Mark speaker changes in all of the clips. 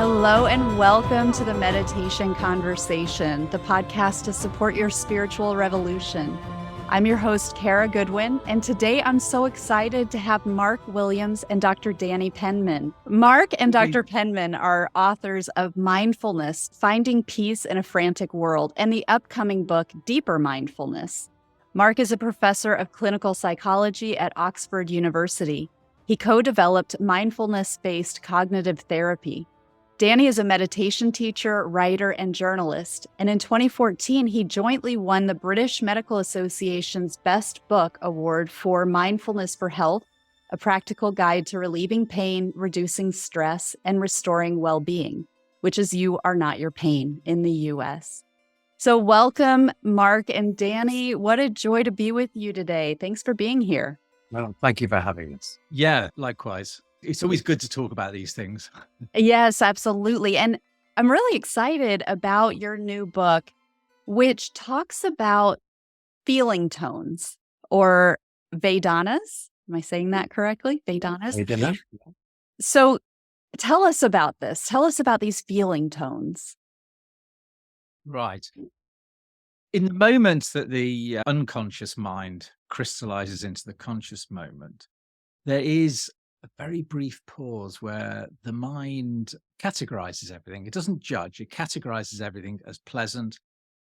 Speaker 1: Hello and welcome to the Meditation Conversation, the podcast to support your spiritual revolution. I'm your host, Kara Goodwin, and today I'm so excited to have Mark Williams and Dr. Danny Penman. Mark and Dr. Penman are authors of Mindfulness, Finding Peace in a Frantic World, and the upcoming book, Deeper Mindfulness. Mark is a professor of clinical psychology at Oxford University. He co-developed mindfulness-based cognitive therapy. Danny is a meditation teacher, writer, and journalist, and in 2014, he jointly won the British Medical Association's Best Book Award for Mindfulness for Health, a practical guide to relieving pain, reducing stress, and restoring well-being, which is You Are Not Your Pain in the U.S. So welcome, Mark and Danny. What a joy to be with you today. Thanks for being here.
Speaker 2: Well, thank you for having us.
Speaker 3: Yeah, likewise. It's always good to talk about these things.
Speaker 1: Yes, absolutely. And I'm really excited about your new book, which talks about feeling tones or vedanas. Am I saying that correctly? Vedanas?
Speaker 2: Vedana.
Speaker 1: So tell us about this. Tell us about these feeling tones.
Speaker 3: Right. In the moment that the unconscious mind crystallizes into the conscious moment, there is a very brief pause where the mind categorizes everything. It doesn't judge. It categorizes everything as pleasant,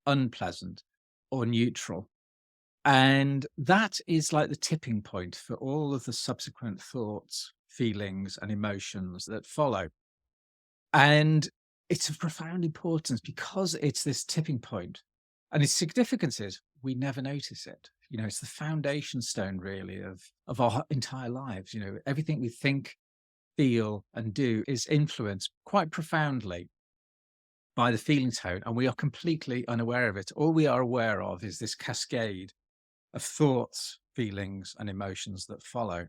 Speaker 3: unpleasant, or neutral. And that is like the tipping point for all of the subsequent thoughts, feelings, and emotions that follow. And it's of profound importance because it's this tipping point. And its significance is we never notice it. You know, it's the foundation stone, really, of our entire lives. You know, everything we think, feel, and do is influenced quite profoundly by the feeling tone, and we are completely unaware of it. All we are aware of is this cascade of thoughts, feelings, and emotions that follow.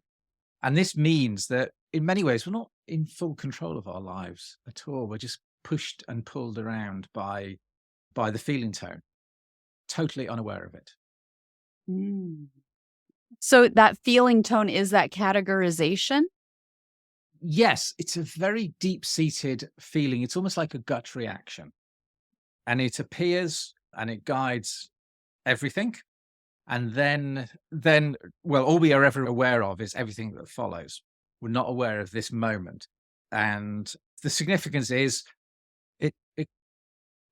Speaker 3: And this means that in many ways, we're not in full control of our lives at all. We're just pushed and pulled around by the feeling tone, totally unaware of it.
Speaker 1: So that feeling tone is that categorization?
Speaker 3: Yes, it's a very deep-seated feeling. It's almost like a gut reaction. And it appears and it guides everything. And then, well, all we are ever aware of is everything that follows. We're not aware of this moment. And the significance is it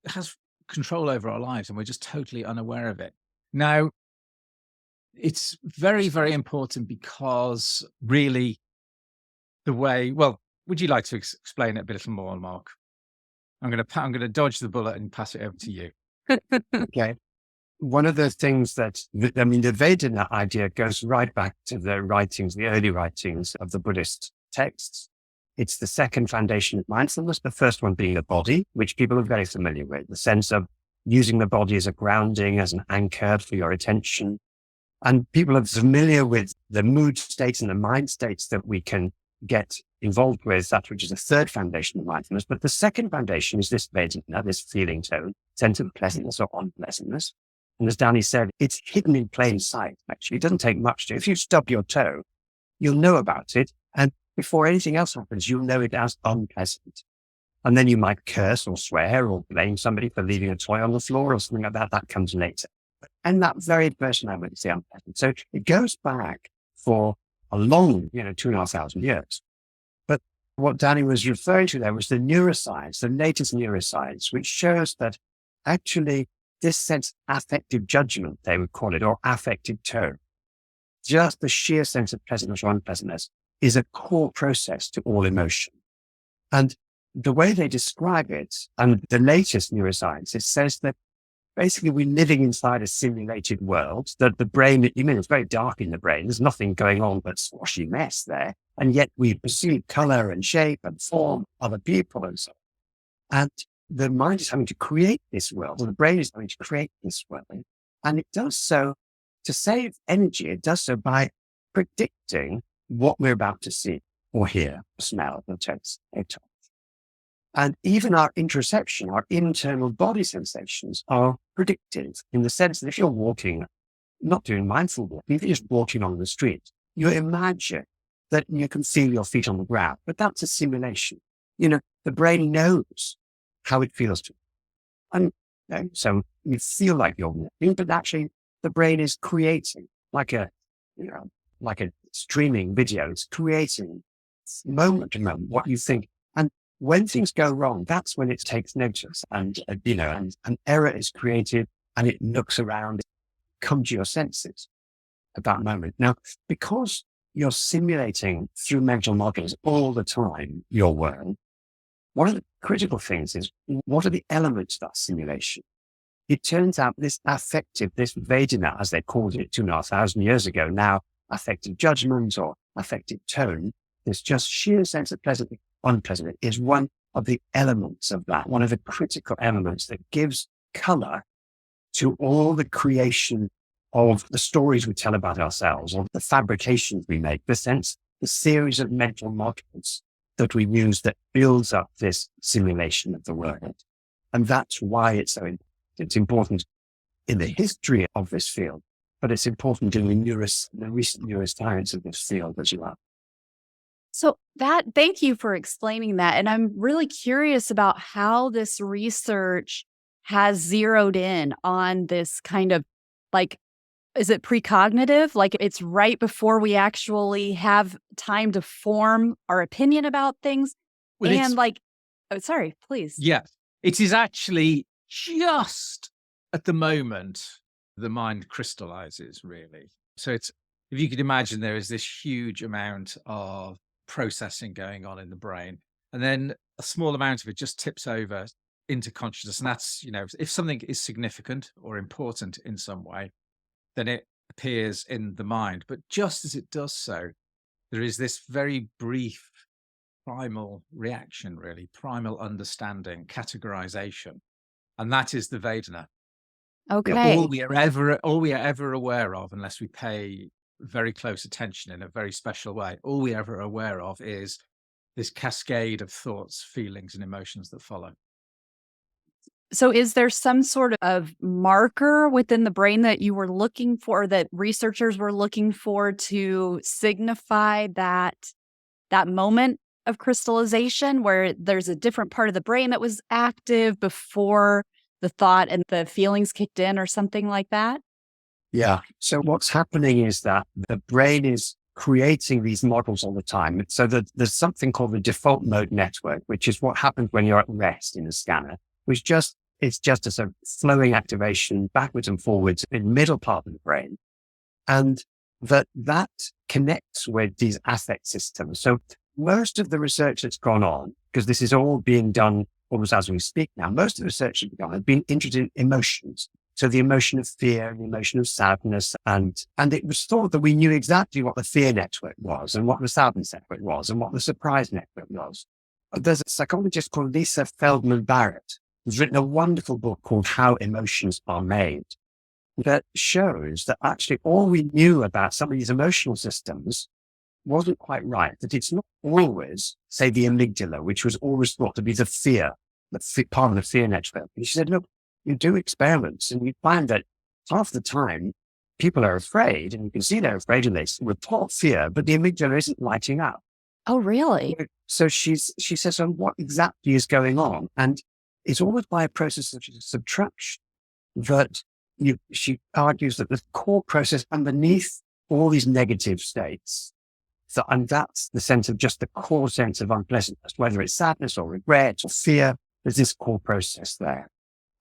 Speaker 3: has control over our lives and we're just totally unaware of it. Now, it's very, very important because really the way, well, would you like to explain it a little more, Mark? I'm going to dodge the bullet and pass it over to you.
Speaker 2: Okay. One of the things the Vedana idea goes right back to the early writings of the Buddhist texts. It's the second foundation of mindfulness, the first one being the body, which people are very familiar with, the sense of using the body as a grounding, as an anchor for your attention. And people are familiar with the mood states and the mind states that we can get involved with, that which is the third foundation of mindfulness. But the second foundation is this vedana, this feeling tone, sense of pleasantness or unpleasantness. And as Danny said, it's hidden in plain sight, actually. It doesn't take much to. If you stub your toe, you'll know about it. And before anything else happens, you'll know it as unpleasant. And then you might curse or swear or blame somebody for leaving a toy on the floor or something like that. That comes later. And that very first moment is the unpleasant. So it goes back for a long, 2,500 years. But what Danny was referring to there was the neuroscience, the latest neuroscience, which shows that actually this sense of affective judgment, they would call it, or affective tone, just the sheer sense of pleasantness or unpleasantness is a core process to all emotion. And the way they describe it, and the latest neuroscience, it says that basically we're living inside a simulated world, that the brain, it's very dark in the brain. There's nothing going on but swashy mess there. And yet we perceive color and shape and form, other people and so on. And the mind is having to create this world, or the brain is having to create this world. And it does so to save energy. It does so by predicting what we're about to see or hear, or smell, or taste, or touch. And even our interoception, our internal body sensations are predictive in the sense that if you're walking, not doing mindful walking, if you're just walking on the street, you imagine that you can feel your feet on the ground, but that's a simulation. The brain knows how it feels to. And so you feel like you're walking, but actually the brain is creating like a streaming video. It's creating moment to moment what you think. And when things go wrong, that's when it takes notice and an error is created and it looks around, comes to your senses at that moment. Now, because you're simulating through mental models all the time your world, one of the critical things is, what are the elements of that simulation? It turns out this vedana, as they called it 2,500 years ago, now affective judgment or affective tone, this just sheer sense of pleasant, unpleasant, is one of the elements of that, one of the critical elements that gives color to all the creation of the stories we tell about ourselves, or the fabrications we make, the series of mental models that we use that builds up this simulation of the world. And that's why it's so important. It's important in the history of this field, but it's important in the recent neuroscience of this field as well.
Speaker 1: So thank you for explaining that. And I'm really curious about how this research has zeroed in on this kind of is it precognitive? Like it's right before we actually have time to form our opinion about things.
Speaker 3: Well,
Speaker 1: sorry, please.
Speaker 3: Yeah, it is actually just at the moment the mind crystallizes, really. So if you could imagine, there is this huge amount of processing going on in the brain, and then a small amount of it just tips over into consciousness. And that's, if something is significant or important in some way, then it appears in the mind. But just as it does so, there is this very brief primal reaction, really, primal understanding, categorization. And that is the vedana.
Speaker 1: Okay.
Speaker 3: All we are ever aware of, unless we pay very close attention in a very special way, all we are ever aware of is this cascade of thoughts, feelings, and emotions that follow.
Speaker 1: So is there some sort of marker within the brain that you were looking for, that researchers were looking for, to signify that moment of crystallization, where there's a different part of the brain that was active before the thought and the feelings kicked in, or something like that?
Speaker 2: Yeah. So what's happening is that the brain is creating these models all the time. So there's something called the default mode network, which is what happens when you're at rest in a scanner, which it's just a sort of flowing activation backwards and forwards in the middle part of the brain. And that connects with these affect systems. So most of the research that's gone on, because this is all being done almost as we speak now, most of the research that's gone on has been interested in emotions. So the emotion of fear and the emotion of sadness. And it was thought that we knew exactly what the fear network was and what the sadness network was and what the surprise network was. There's a psychologist called Lisa Feldman Barrett who's written a wonderful book called How Emotions Are Made, that shows that actually all we knew about some of these emotional systems wasn't quite right, that it's not always, say, the amygdala, which was always thought to be the fear, part of the fear network. And she said, look, you do experiments and you find that half the time people are afraid, and you can see they're afraid and they report fear, but the amygdala isn't lighting up.
Speaker 1: Oh, really?
Speaker 2: So she says, so what exactly is going on? And it's always by a process of subtraction that she argues that the core process underneath all these negative states, and that's the sense of just the core sense of unpleasantness, whether it's sadness or regret or fear, there's this core process there.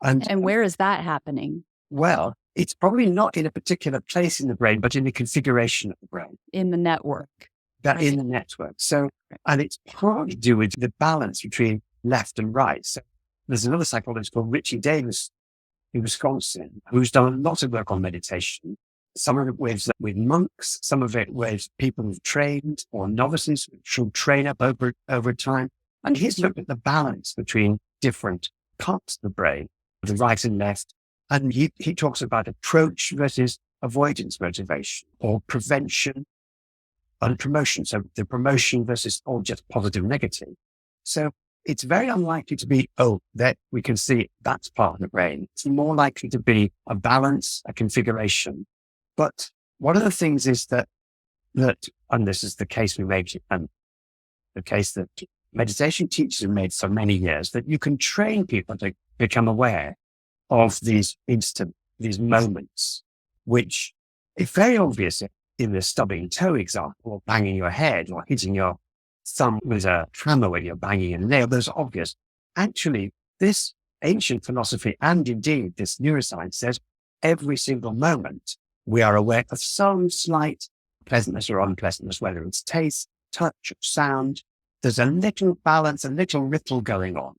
Speaker 1: And where is that happening?
Speaker 2: Well, it's probably not in a particular place in the brain, but in the configuration of the brain.
Speaker 1: In the network.
Speaker 2: In the network. So, and it's partly to do with the balance between left and right. So there's another psychologist called Richie Davis in Wisconsin, who's done a lot of work on meditation. Some of it with monks, some of it with people who've trained or novices who should train up over time. And he's looked at the balance between different parts of the brain, the right and left. And he talks about approach versus avoidance motivation, or prevention and promotion. So the promotion versus all just positive, negative. So it's very unlikely to be, that we can see that's part of the brain. It's more likely to be a balance, a configuration. But one of the things is that, and this is the case we make, and the case that meditation teachers have made for many years that you can train people to become aware of these moments, which is very obvious in the stubbing toe example, or banging your head, or hitting your thumb with a hammer when you're banging a nail. Those are obvious. Actually, this ancient philosophy, and indeed this neuroscience, says every single moment we are aware of some slight pleasantness or unpleasantness, whether it's taste, touch, or sound. There's a little balance, a little ripple going on,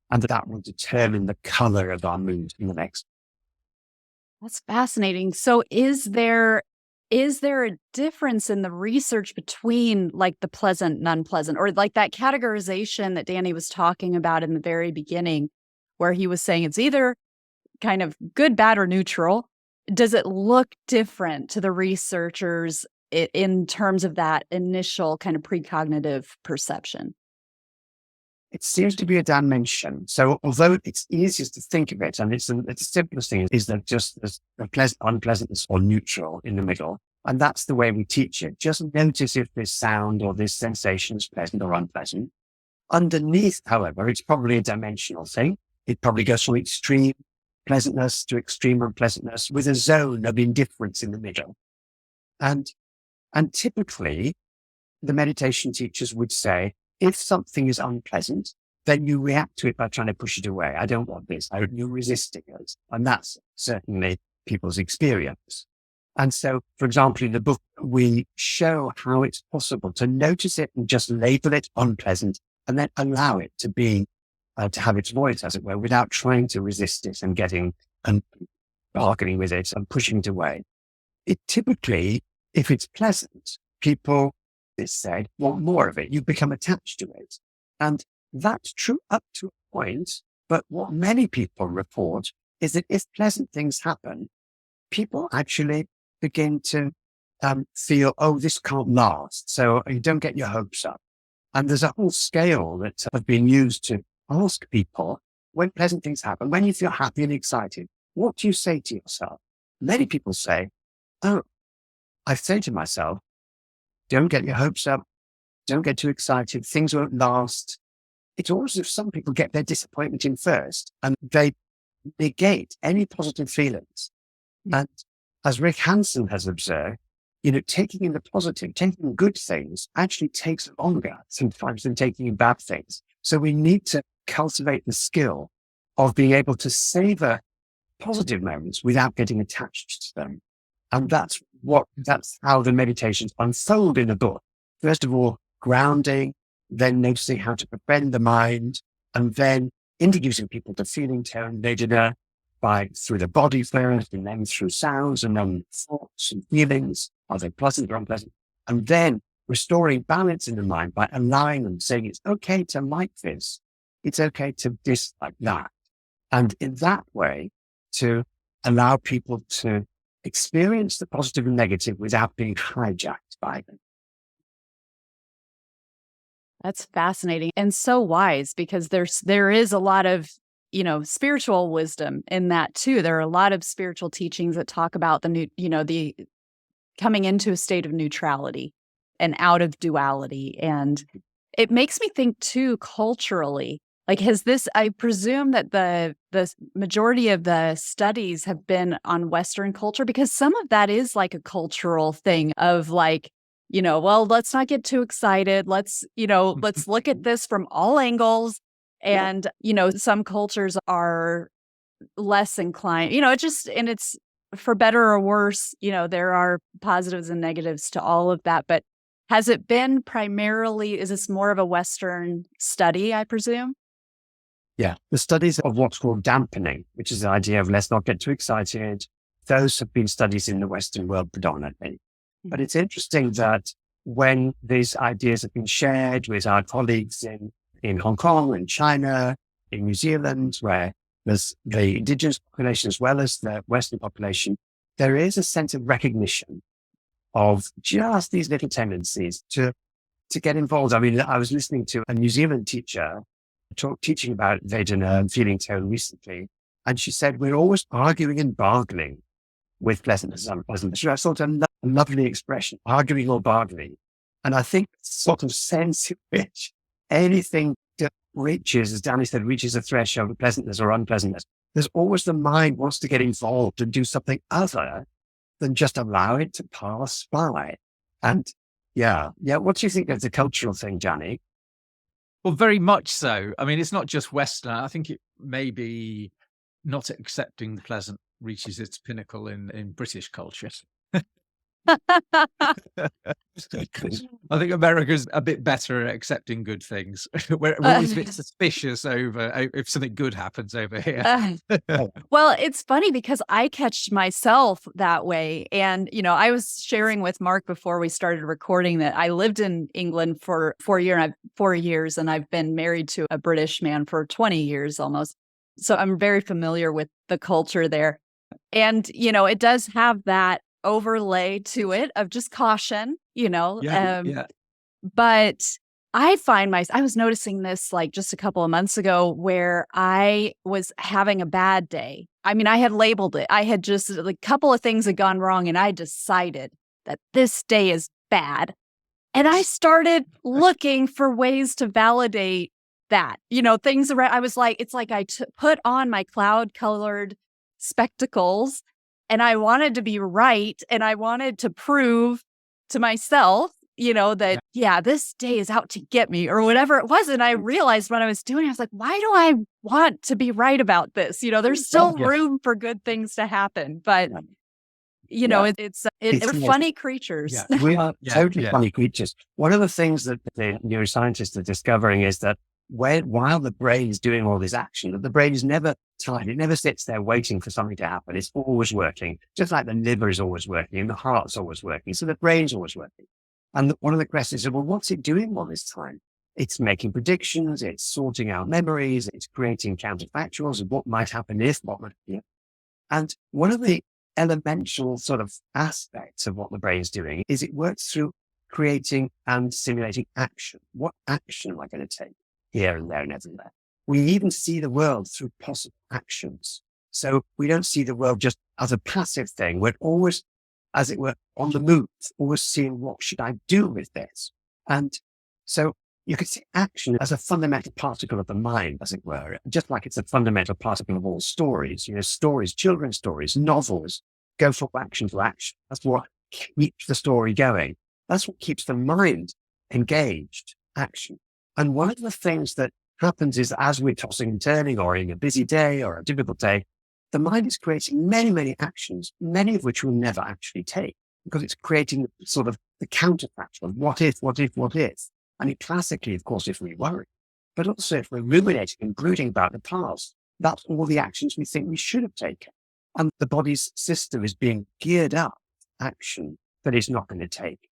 Speaker 2: and that will determine the color of our mood in the next.
Speaker 1: That's fascinating. So is there a difference in the research between like the pleasant and unpleasant, or like that categorization that Danny was talking about in the very beginning, where he was saying it's either kind of good, bad, or neutral? Does it look different to the researchers in terms of that initial kind of precognitive perception?
Speaker 2: It seems to be a dimension. So although it's easiest to think of it, and it's the simplest thing is that just there's a unpleasantness or neutral in the middle. And that's the way we teach it. Just notice if this sound or this sensation is pleasant or unpleasant. Underneath, however, it's probably a dimensional thing. It probably goes from extreme pleasantness to extreme unpleasantness with a zone of indifference in the middle. And typically the meditation teachers would say, if something is unpleasant, then you react to it by trying to push it away. I don't want this. You're resisting it. And that's certainly people's experience. And so, for example, in the book, we show how it's possible to notice it and just label it unpleasant and then allow it to be, to have its voice, as it were, without trying to resist it and getting and bargaining with it and pushing it away. It typically, if it's pleasant, people, it's said, want more of it. You become attached to it. And that's true up to a point. But what many people report is that if pleasant things happen, people actually begin to feel, oh, this can't last. So you don't get your hopes up. And there's a whole scale that have been used to ask people, when pleasant things happen, when you feel happy and excited, what do you say to yourself? Many people say, oh, I say to myself, don't get your hopes up. Don't get too excited. Things won't last. It's almost as if some people get their disappointment in first and they negate any positive feelings. And as Rick Hansen has observed, taking in the positive, taking good things actually takes longer sometimes than taking in bad things. So we need to cultivate the skill of being able to savor positive moments without getting attached to them. And that's how the meditations unfold in a book. First of all, grounding, then noticing how to befriend the mind, and then introducing people to feeling tone vedana through the body first, and then through sounds, and then thoughts and feelings. Are they pleasant or unpleasant? And then restoring balance in the mind by allowing them, saying it's okay to like this. It's okay to dislike that. And in that way, to allow people to experience the positive and negative without being hijacked by them.
Speaker 1: That's fascinating and so wise, because there is a lot of, spiritual wisdom in that too. There are a lot of spiritual teachings that talk about the coming into a state of neutrality and out of duality. And it makes me think too, culturally, like I presume that the majority of the studies have been on Western culture, because some of that is like a cultural thing of like, well, let's not get too excited. Let's look at this from all angles. And, some cultures are less inclined, it's for better or worse, there are positives and negatives to all of that. But has it been is this more of a Western study, I presume?
Speaker 2: Yeah. The studies of what's called dampening, which is the idea of let's not get too excited. Those have been studies in the Western world predominantly. But it's interesting that when these ideas have been shared with our colleagues in Hong Kong and China, in New Zealand, where there's the indigenous population as well as the Western population, there is a sense of recognition of just these little tendencies to get involved. I mean, I was listening to a New Zealand teacher teaching about vedana and feeling tone recently, and she said, we're always arguing and bargaining with pleasantness and unpleasantness. I thought a lovely expression, arguing or bargaining. And I think sort of sense in which anything that reaches, as Danny said, reaches a threshold of pleasantness or unpleasantness, there's always the mind wants to get involved and do something other than just allow it to pass by. And yeah. What do you think of the cultural thing, Johnny?
Speaker 3: Well, very much so. I mean, it's not just Western. I think it may be not accepting the pleasant reaches its pinnacle in British culture. I think America's a bit better at accepting good things. We're always a bit suspicious over if something good happens over here.
Speaker 1: Well, it's funny because I catch myself that way. And, I was sharing with Mark before we started recording that I lived in England for 4 years, and I've been married to a British man for 20 years almost. So I'm very familiar with the culture there. And, it does have that overlay to it of just caution, but I was noticing this like just a couple of months ago where I was having a bad day. I mean, I had labeled it. I had just a couple of things had gone wrong and I decided that this day is bad. And I started looking for ways to validate that, things around. I was like, it's like I put on my cloud colored spectacles and I wanted to be right. And I wanted to prove to myself, that, this day is out to get me or whatever it was. And I realized when I was doing it, I was like, why do I want to be right about this? There's still room for good things to happen. But, we're funny creatures.
Speaker 2: Yeah. We are totally funny creatures. One of the things that the neuroscientists are discovering is that while the brain is doing all this action, that the brain is never tired. It never sits there waiting for something to happen. It's always working, just like the liver is always working and the heart's always working. So the brain's always working. And one of the questions is, well, what's it doing all this time? It's making predictions. It's sorting out memories. It's creating counterfactuals of what might happen if, what might happen. And one of the elemental sort of aspects of what the brain is doing is it works through creating and simulating action. What action am I going to take? Here and there and everywhere. We even see the world through possible actions. So we don't see the world just as a passive thing. We're always, as it were, on the move, always seeing what should I do with this? And so you could see action as a fundamental particle of the mind, as it were, just like it's a fundamental particle of all stories. Stories, children's stories, novels, go from action to action. That's what keeps the story going. That's what keeps the mind engaged, action. And one of the things that happens is as we're tossing and turning or in a busy day or a difficult day, the mind is creating many, many actions, many of which we'll never actually take because it's creating sort of the counterfactual of what if. And classically, of course, if we worry, but also if we're ruminating and brooding about the past, that's all the actions we think we should have taken. And the body's system is being geared up action that it's not going to take.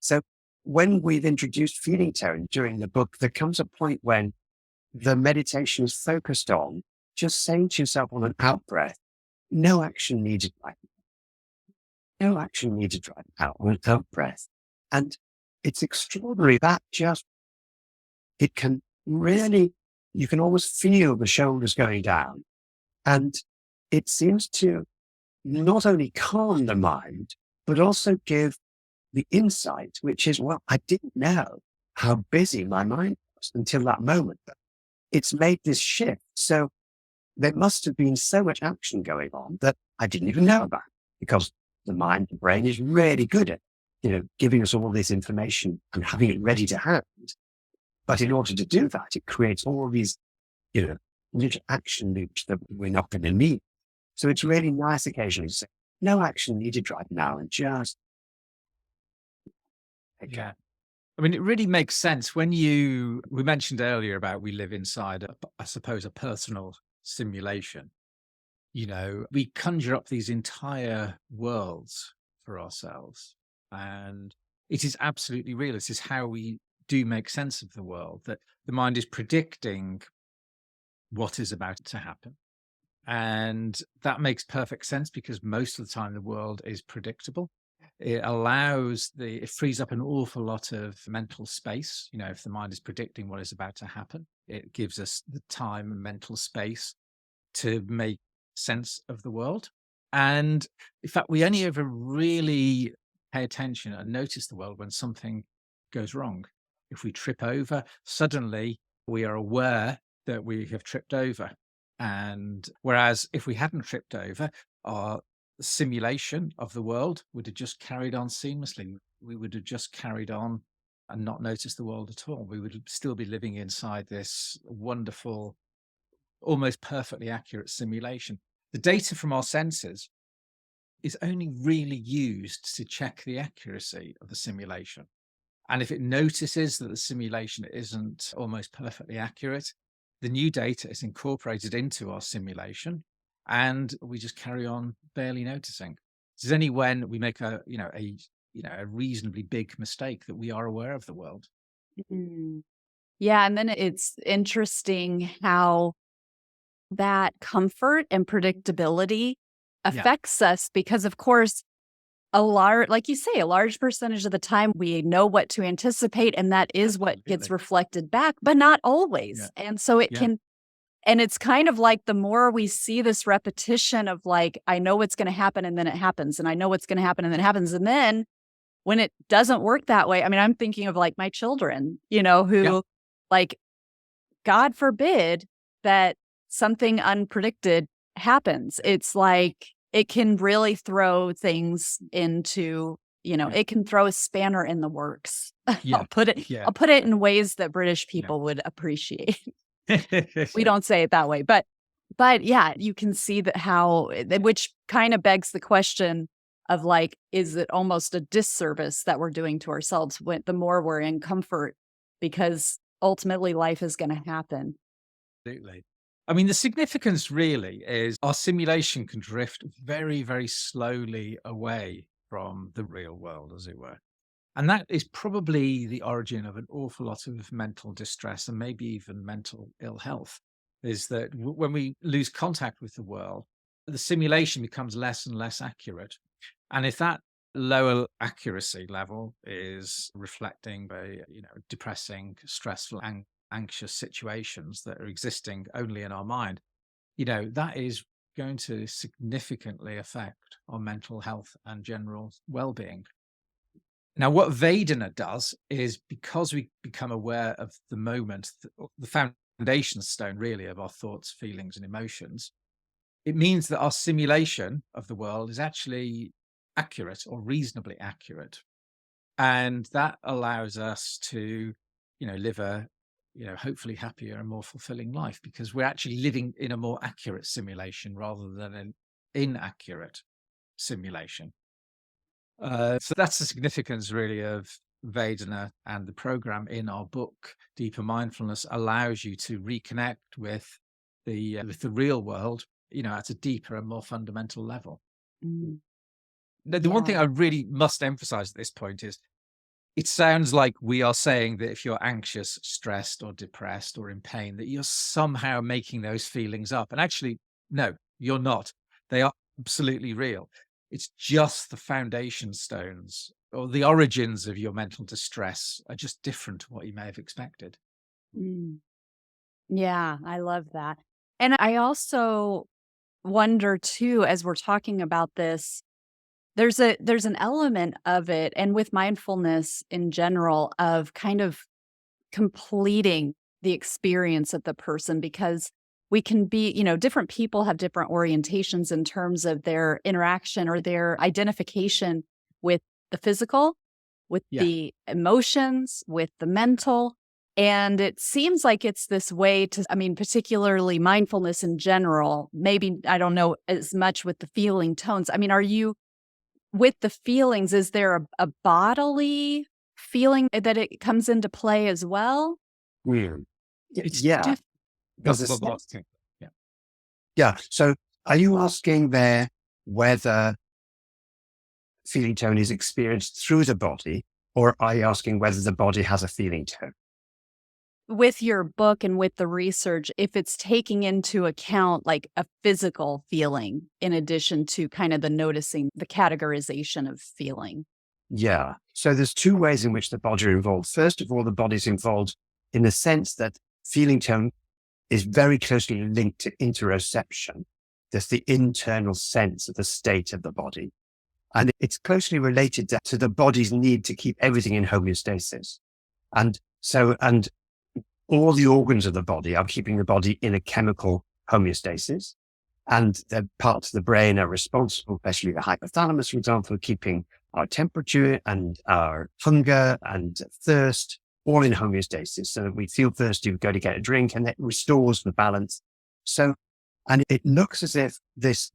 Speaker 2: So when we've introduced feeling tone during the book, there comes a point when the meditation is focused on just saying to yourself on an out breath, no action needed right now. No action needed right now on an out breath. And it's extraordinary that it can really, you can almost feel the shoulders going down. And it seems to not only calm the mind, but also give the insight, which is, well, I didn't know how busy my mind was until that moment. But it's made this shift. So there must have been so much action going on that I didn't even know about because the mind, the brain is really good at, giving us all this information and having it ready to hand. But in order to do that, it creates all these, little action loops that we're not going to need. So it's really nice occasionally to say, no action needed right now and just.
Speaker 3: Yeah. I mean, it really makes sense when we mentioned earlier about we live inside, I suppose, a personal simulation. We conjure up these entire worlds for ourselves. And it is absolutely real. This is how we do make sense of the world, that the mind is predicting what is about to happen. And that makes perfect sense because most of the time the world is predictable. It frees up an awful lot of mental space. If the mind is predicting what is about to happen, it gives us the time and mental space to make sense of the world. And in fact, we only ever really pay attention and notice the world when something goes wrong. If we trip over, suddenly we are aware that we have tripped over. And whereas if we hadn't tripped over, our simulation of the world would have just carried on seamlessly. We would have just carried on and not noticed the world at all. We would still be living inside this wonderful, almost perfectly accurate simulation. The data from our senses is only really used to check the accuracy of the simulation. And if it notices that the simulation isn't almost perfectly accurate, the new data is incorporated into our simulation and we just carry on barely noticing. It's only when we make a reasonably big mistake that we are aware of the world.
Speaker 1: Mm. Yeah. And then it's interesting how that comfort and predictability affects us because, of course, like you say, a large percentage of the time we know what to anticipate, and that is what gets reflected back, but not always.
Speaker 3: Yeah.
Speaker 1: And so it can, and it's kind of like the more we see this repetition of like, I know what's going to happen and then it happens, and I know what's going to happen and then it happens. And then when it doesn't work that way, I mean, I'm thinking of like my children, who like, God forbid that something unpredicted happens. It's like, it can really throw things into, it can throw a spanner in the works. I'll put it in ways that British people would appreciate. We don't say it that way, but yeah, you can see that which kind of begs the question of like, is it almost a disservice that we're doing to ourselves the more we're in comfort, because ultimately life is going to happen.
Speaker 3: Absolutely. I mean, the significance really is our simulation can drift very, very slowly away from the real world, as it were. And that is probably the origin of an awful lot of mental distress and maybe even mental ill health, is that when we lose contact with the world, the simulation becomes less and less accurate. And if that lower accuracy level is reflecting very, depressing, stressful, anxious situations that are existing only in our mind, that is going to significantly affect our mental health and general well-being. Now, what Vedana does is, because we become aware of the moment, the foundation stone really of our thoughts, feelings, and emotions, it means that our simulation of the world is actually accurate or reasonably accurate. And that allows us to, live a hopefully happier and more fulfilling life, because we're actually living in a more accurate simulation rather than an inaccurate simulation. So that's the significance really of Vedana, and the program in our book, Deeper Mindfulness, allows you to reconnect with the real world, at a deeper and more fundamental level.
Speaker 1: Mm.
Speaker 3: The one thing I really must emphasize at this point is, it sounds like we are saying that if you're anxious, stressed, or depressed, or in pain, that you're somehow making those feelings up. And actually, no, you're not. They are absolutely real. It's just the foundation stones or the origins of your mental distress are just different to what you may have expected.
Speaker 1: Mm. Yeah, I love that. And I also wonder too, as we're talking about this, there's an element of it, and with mindfulness in general, of kind of completing the experience of the person, because we can be, different people have different orientations in terms of their interaction or their identification with the physical, with the emotions, with the mental. And it seems like it's this way to, particularly mindfulness in general, maybe, I don't know as much with the feeling tones. Are you, with the feelings, is there a bodily feeling that it comes into play as well?
Speaker 2: Weird.
Speaker 3: It's
Speaker 2: Yeah.
Speaker 3: Yeah.
Speaker 2: So are you asking there whether feeling tone is experienced through the body, or are you asking whether the body has a feeling tone?
Speaker 1: With your book and with the research, if it's taking into account like a physical feeling in addition to kind of the noticing, the categorization of feeling.
Speaker 2: Yeah. So there's two ways in which the body are involved. First of all, the body's involved in the sense that feeling tone is very closely linked to interoception. That's the internal sense of the state of the body. And it's closely related to the body's need to keep everything in homeostasis. And So, and all the organs of the body are keeping the body in a chemical homeostasis. And the parts of the brain are responsible, especially the hypothalamus, for example, for keeping our temperature and our hunger and thirst all in homeostasis. So that we feel thirsty, we go to get a drink, and it restores the balance. So, and it looks as if this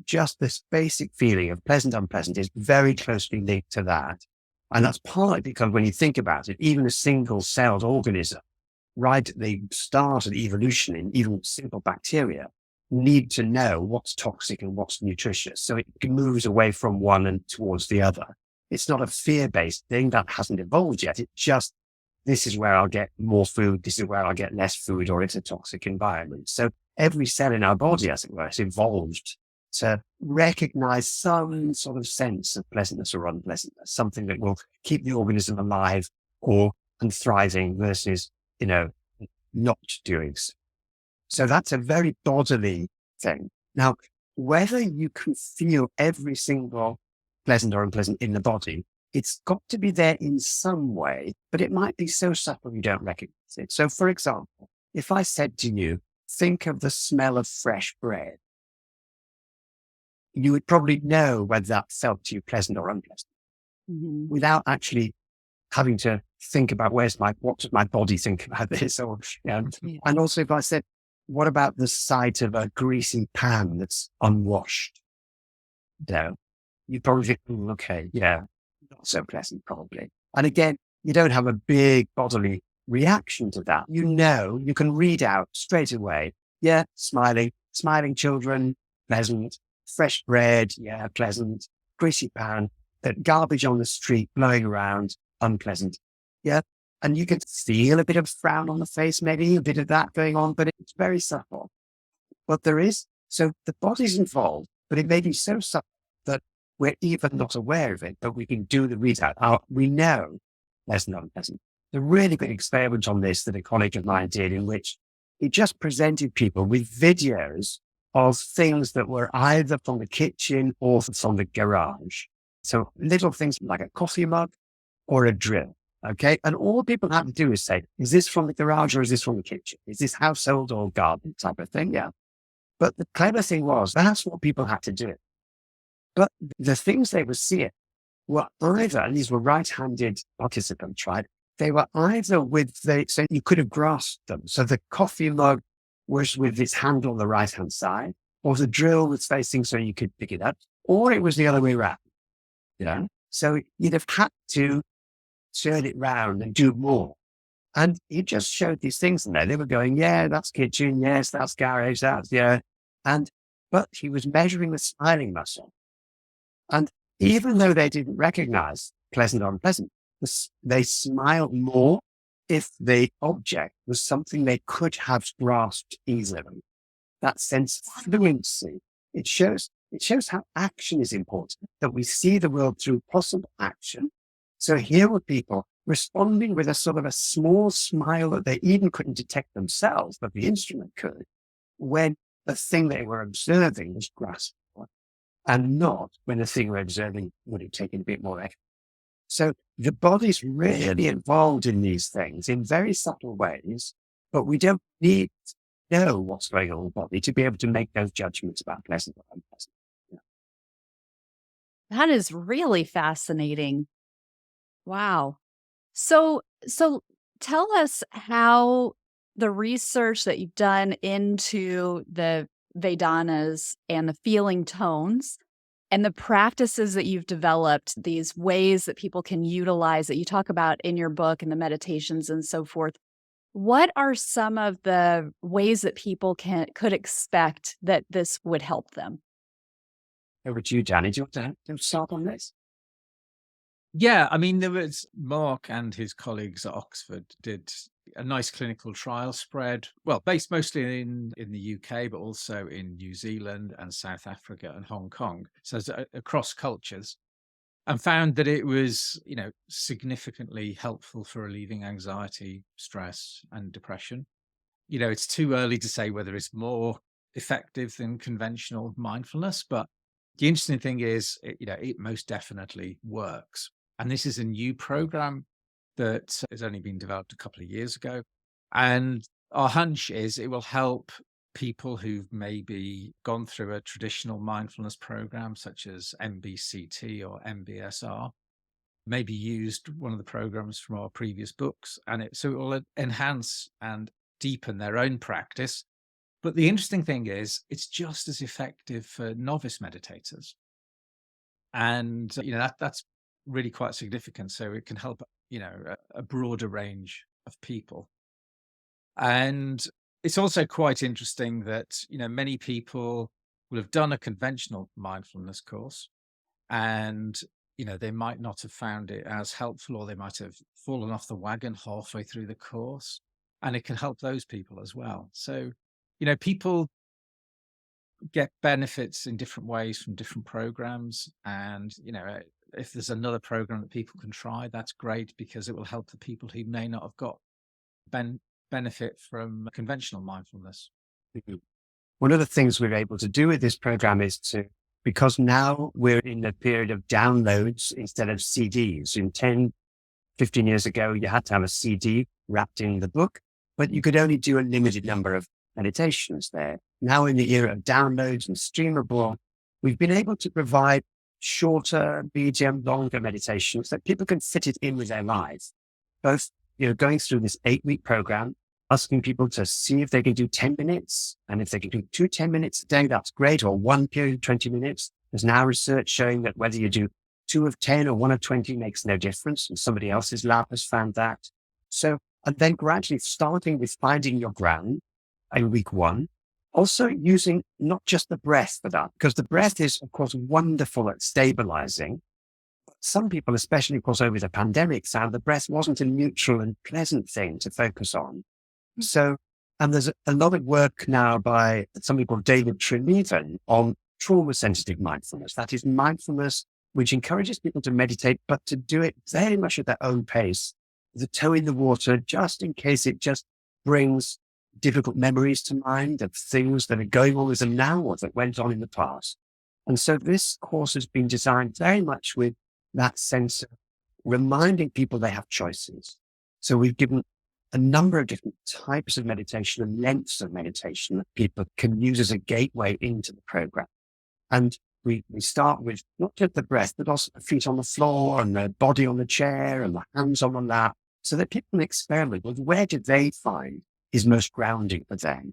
Speaker 2: basic feeling of pleasant, unpleasant is very closely linked to that. And that's partly because when you think about it, even a single celled organism, right at the start of the evolution in even simple bacteria, need to know what's toxic and what's nutritious. So it moves away from one and towards the other. It's not a fear-based thing that hasn't evolved yet. It's just, this is where I'll get more food. This is where I'll get less food, or it's a toxic environment. So every cell in our body, as it were, has evolved to recognize some sort of sense of pleasantness or unpleasantness, something that will keep the organism alive and thriving versus, not doing so. So that's a very bodily thing. Now, whether you can feel every single pleasant or unpleasant in the body, it's got to be there in some way, but it might be so subtle you don't recognize it. So, for example, if I said to you, think of the smell of fresh bread, you would probably know whether that felt to you pleasant or unpleasant without actually having to think about what does my body think about this? Or, And also if I said, what about the sight of a greasy pan that's unwashed? You probably think, okay, not so pleasant probably. And again, you don't have a big bodily reaction to that. You can read out straight away. Yeah, smiling children, pleasant. Fresh bread, pleasant. Greasy pan, that garbage on the street blowing around, unpleasant. Yeah. And you can feel a bit of frown on the face, maybe a bit of that going on, but it's very subtle. But so the body's involved, but it may be so subtle that we're even not aware of it, but we can do the readout. We know pleasant, unpleasant. The really good experiment on this that a colleague of mine did, in which he just presented people with videos of things that were either from the kitchen or from the garage. So little things like a coffee mug or a drill. Okay. And all people have to do is say, is this from the garage or is this from the kitchen? Is this household or garden type of thing? Yeah. But the clever thing was, that's what people had to do. But the things they were seeing were either, and these were right-handed participants, right? They were either so you could have grasped them. So the coffee mug was with its handle on the right-hand side, or the drill was facing so you could pick it up, or it was the other way around. So you'd have had to turn it round and do more. And he just showed these things in there. They were going, yeah, that's kitchen. Yes, that's garage. But he was measuring the smiling muscle. And even though they didn't recognize pleasant or unpleasant, they smiled more if the object was something they could have grasped easily. That sense of fluency. It shows how action is important, that we see the world through possible action. So here were people responding with a sort of a small smile that they even couldn't detect themselves, but the instrument could, when the thing they were observing was graspable, and not when the thing we're observing would have taken a bit more effort. So the body's really involved in these things in very subtle ways, but we don't need to know what's going on in the body to be able to make those judgments about pleasant or unpleasant.
Speaker 1: That is really fascinating. Wow. So tell us how the research that you've done into the vedanas and the feeling tones and the practices that you've developed, these ways that people can utilize that you talk about in your book and the meditations and so forth. What are some of the ways that people could expect that this would help them?
Speaker 2: Over to you, Danny. Do you want to start on this?
Speaker 3: Yeah, I mean, there was Mark and his colleagues at Oxford did a nice clinical trial spread, well, based mostly in the UK, but also in New Zealand and South Africa and Hong Kong, so across cultures, and found that it was, significantly helpful for relieving anxiety, stress, and depression. It's too early to say whether it's more effective than conventional mindfulness, but the interesting thing is, it most definitely works. And this is a new program that has only been developed a couple of years ago. And our hunch is it will help people who've maybe gone through a traditional mindfulness program, such as MBCT or MBSR, maybe used one of the programs from our previous books, and so it will enhance and deepen their own practice. But the interesting thing is, it's just as effective for novice meditators. And, that's really quite significant. So it can help, a broader range of people. And it's also quite interesting that, many people will have done a conventional mindfulness course and, they might not have found it as helpful, or they might have fallen off the wagon halfway through the course. And it can help those people as well. So, people get benefits in different ways from different programs. And, if there's another program that people can try, that's great, because it will help the people who may not have got benefit from conventional mindfulness.
Speaker 2: Mhm. One of the things we're able to do with this program is because now we're in a period of downloads instead of CDs. In 10, 15 years ago, you had to have a CD wrapped in the book, but you could only do a limited number of meditations there. Now, in the era of downloads and streamable, we've been able to provide shorter, medium, longer meditations that people can fit it in with their lives. Both, going through this 8-week program, asking people to see if they can do 10 minutes. And if they can do 10 minutes a day, that's great. Or one period, 20 minutes. There's now research showing that whether you do 2 of 10 or 1 of 20 makes no difference. And somebody else's lab has found that. So, and then gradually starting with finding your ground in week 1, also using not just the breath for that, because the breath is, of course, wonderful at stabilizing. Some people, especially, of course, over the pandemic, found the breath wasn't a neutral and pleasant thing to focus on. So, and there's a lot of work now by somebody called David Treleaven on trauma-sensitive mindfulness. That is mindfulness which encourages people to meditate, but to do it very much at their own pace, the toe in the water, just in case it just brings difficult memories to mind of things that are going on with them now or that went on in the past. And so this course has been designed very much with that sense of reminding people they have choices. So we've given a number of different types of meditation and lengths of meditation that people can use as a gateway into the program. And we start with not just the breath, but also the feet on the floor and the body on the chair and the hands on the lap, so that people can experiment with where do they find is most grounding for them.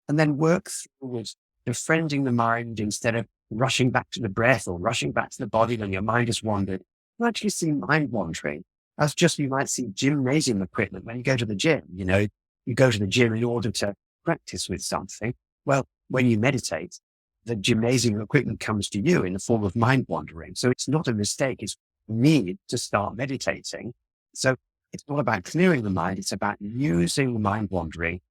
Speaker 2: And then work towards befriending the mind instead of rushing back to the breath or rushing back to the body when your mind has wandered. You actually see mind wandering as just you might see gymnasium equipment when you go to the gym. You go to the gym in order to practice with something. Well, when you meditate, the gymnasium equipment comes to you in the form of mind wandering. So it's not a mistake. It's need to start meditating. So it's not about clearing the mind. It's about using the mind wandering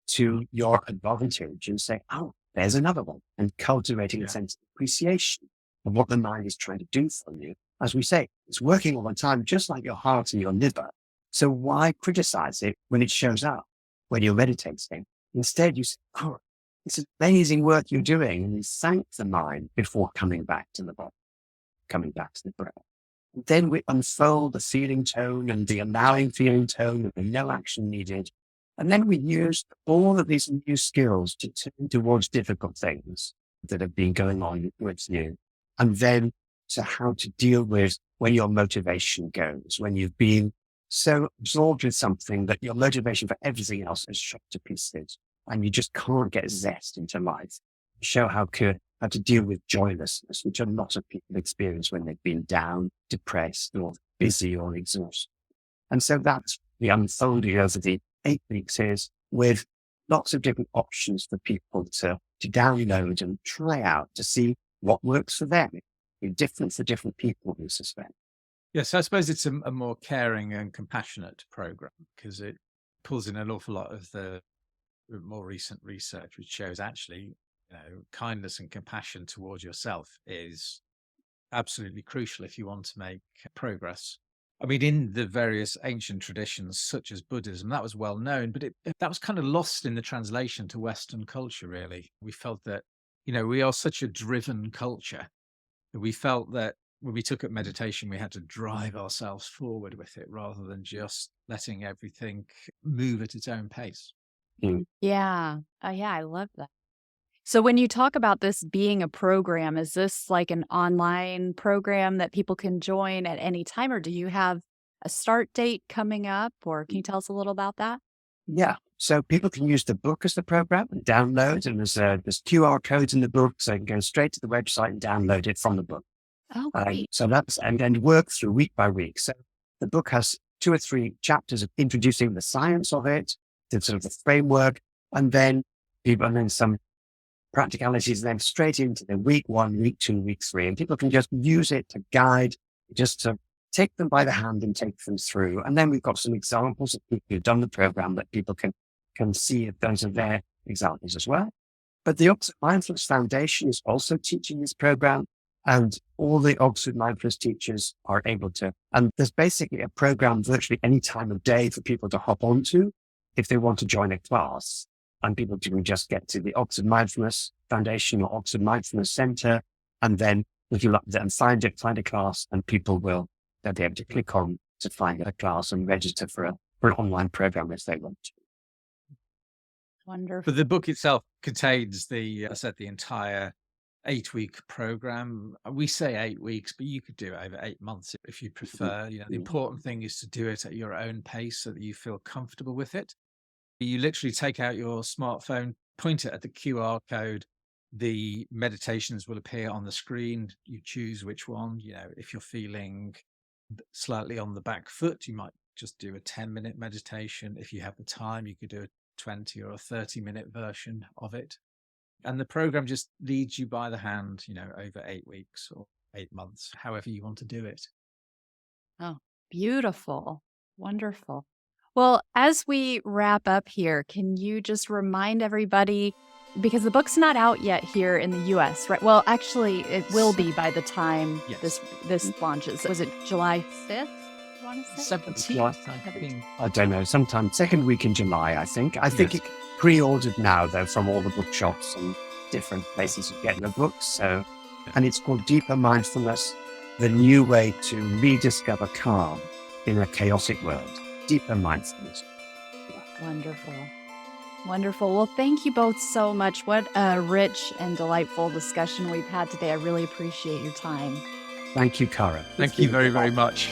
Speaker 2: to your advantage and say, oh, there's another one, and cultivating a sense of appreciation of what the mind is trying to do for you. As we say, it's working all the time, just like your heart and your liver. So why criticize it when it shows up, when you're meditating? Instead, you say, oh, it's amazing work you're doing. And you thank the mind before coming back to the body, coming back to the breath. And then we unfold the feeling tone and the allowing feeling tone with no action needed. And then we use all of these new skills to turn towards difficult things that have been going on with you. And then to how to deal with when your motivation goes, when you've been so absorbed with something that your motivation for everything else is shot to pieces and you just can't get zest into life. Show how to deal with joylessness, which a lot of people experience when they've been down, depressed or busy or exhausted. And so that's the unfolding over the 8 weeks is with lots of different options for people to download and try out to see what works for them. It's different for different people, we suspect.
Speaker 3: Yes, I suppose it's a more caring and compassionate program because it pulls in an awful lot of the more recent research, which shows actually, kindness and compassion towards yourself is absolutely crucial if you want to make progress. I mean, in the various ancient traditions, such as Buddhism, that was well known, but that was kind of lost in the translation to Western culture, really. We felt that, we are such a driven culture. We felt that when we took up meditation, we had to drive ourselves forward with it rather than just letting everything move at its own pace.
Speaker 1: Yeah. Yeah, I love that. So when you talk about this being a program, is this like an online program that people can join at any time, or do you have a start date coming up, or can you tell us a little about that?
Speaker 2: Yeah. So people can use the book as the program and download, and there's QR codes in the book, so you can go straight to the website and download it from the book.
Speaker 1: Oh, great.
Speaker 2: And then work through week by week. So the book has 2 or 3 chapters of introducing the science of it, the sort of the framework, and then some practicalities, then straight into the week 1, week 2, week 3. And people can just use it to guide, just to take them by the hand and take them through. And then we've got some examples of people who've done the program that people can see if those are their examples as well. But the Oxford Mindfulness Foundation is also teaching this program, and all the Oxford Mindfulness teachers are able to. And there's basically a program virtually any time of day for people to hop onto if they want to join a class. And people can just get to the Oxford Mindfulness Foundation or Oxford Mindfulness Center, and then if you find a class, and they'll be able to click on to find a class and register for an online program if they want to.
Speaker 1: Wonderful.
Speaker 3: But the book itself contains the entire 8-week program. We say 8 weeks, but you could do it over 8 months if you prefer. The important thing is to do it at your own pace so that you feel comfortable with it. You literally take out your smartphone, point it at the QR code. The meditations will appear on the screen. You choose which one. If you're feeling slightly on the back foot, you might just do a 10-minute meditation. If you have the time, you could do a 20 or a 30-minute version of it. And the program just leads you by the hand, over 8 weeks or 8 months, however you want to do it.
Speaker 1: Oh, beautiful. Wonderful. Well, as we wrap up here, can you just remind everybody, because the book's not out yet here in the US, right? Well, actually, it will be by the time
Speaker 3: Yes.
Speaker 1: this launches. Was it July 5th? You want to say?
Speaker 3: 17th, I think.
Speaker 2: I don't know, sometime second week in July, I think. I think it's pre-ordered now, though, from all the bookshops and different places you get the books. So, and it's called Deeper Mindfulness, the new way to rediscover calm in a chaotic world. Deeper Mindfulness.
Speaker 1: Wonderful. Wonderful. Well, thank you both so much. What a rich and delightful discussion we've had today. I really appreciate your time.
Speaker 2: Thank you, Cara.
Speaker 3: Thank you very, very much.